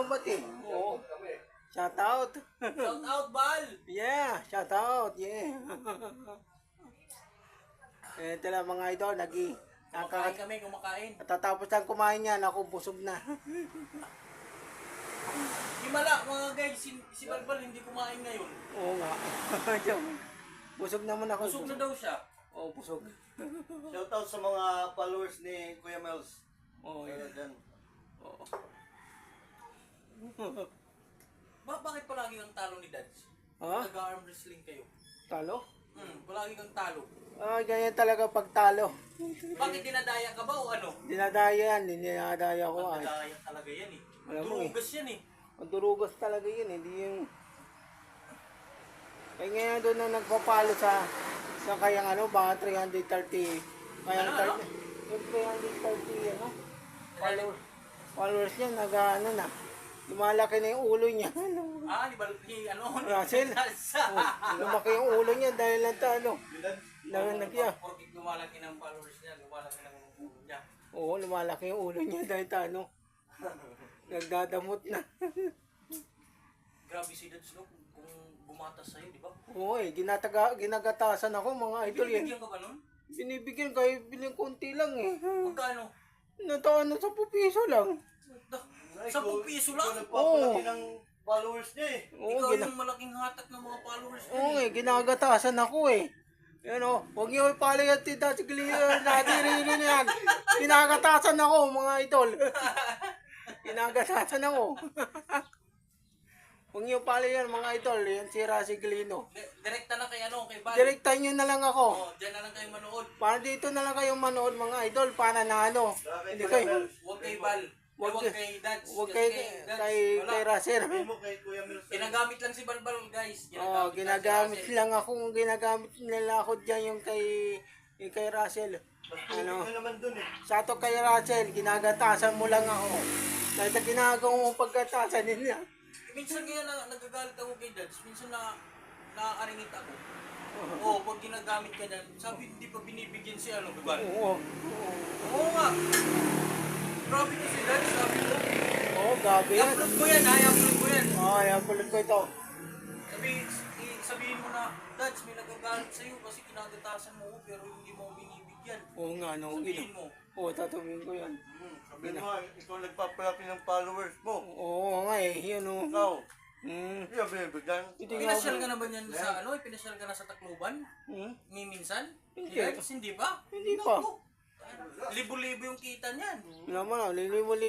bumati. Oo. Shout out. Shout out, Bal! Yeah, shout out. Yeah. Ito lang mga idol, Kumakain kami, kumakain. Tatapos lang kumain yan, ako busog na. Himala, mga guys, si Balbal hindi kumain ngayon. Oo nga. Busog naman ako. Busog na daw siya. Oo, busog. Shoutout sa mga followers ni Kuya Mels. Oo, yan. Dyan. Oo. Bakit palagi kang talo ni Dads? Ha? Nag-arm wrestling kayo. Talo? Palagi kang talo. Ay, ganyan talaga pag talo. Bakit dinadaya ka ba o ano? Dinadaya yan, dinadaya ko. Ay. Dinadaya talaga yan eh. Alam mo eh. Durugas yan eh. Madurugas talaga yun, hindi yung... Kaya ngayon doon na nagpapalo sa kayang ano, baka 330. Kayang 30. Yung 330, ano? Followers niya, ano na. Lumalaki na yung ulo niya. Di ba? Ano? Russell? Lumaki yung ulo niya dahil lang ano. Nanganagya. Porkit lumalaki ng followers niya, lumalaki ng ulo niya. Oo, lumalaki yung ulo niya dahil ano. Nagdadamot na. Grabe si Dads, no? Kung bumatas sa'yo, di ba? Oo eh, ginagatasan ako mga idol yan. Binibigyan ka ba nun? Binibigyan kahit biling konti lang eh. Magkano? Nataan na 10 piso lang. 10 piso lang? Nagpapalaki ng followers niya eh. Oo, Ikaw yung malaking hatak ng mga followers niya. Oo eh, ginagatasan ako eh. Yan o, huwag niyo ipalayan dati natin yan. Ginagatasan ako mga idol. Ginagatasan ako. Huwag niyo palayan mga idol, yan si Razi Glino. Direkta na kay ano, kay Bal. Direktahan niyo na lang ako. Diyan na lang kayo manood. Para dito na lang kayong manood mga idol, para na ano. Hindi kayo, Huwag kay Bal. Huwag kay Dads. huwag Kasi kay Dads, wala. Razer. Sabihin mo kay Kuya Mels. Ginagamit lang si Balbal, guys. Oo, ginagamit lang lang ako, ginagamit nila ako dyan yung kay Russell. Ano? Ano naman dun eh. Sa to kay Russell, ginagatasan mo lang ako. Dahil sa ginagawa mo pagkatasan nila. Minsan kaya nagagalit ako kay Dads. Minsan naaaringit ako. Oo, pag ginagamit ka na, sabi hindi pa binibigyan si ano, Bal. Oo. Oo nga. Grabe ko si Dads, sabi mo. Oo, gabi yan. I-upload mo yan, i-upload mo yan. Oo, yan pulot ko ito. Sabihin mo na, Dads, may nagagalit sa'yo kasi kinagatasan mo pero hindi mo binibigyan. Oo nga, no. Sabihin mo. Oo, tatuloyin ko yan. Sabihin mo, ikaw nagpapalaki ng followers mo. Oo nga eh, yun o. Ikaw, Hmm. hindi ka binibigyan. Hindi nga Pinasyal ako. ka na ba niyan sa ano? Pinasyal ka na sa Tacloban? Hmm? Ni minsan? Hindi. Dads, hindi ba? Hindi pa. Libo-libo yung kita niyan. Wala mo na, liliwali.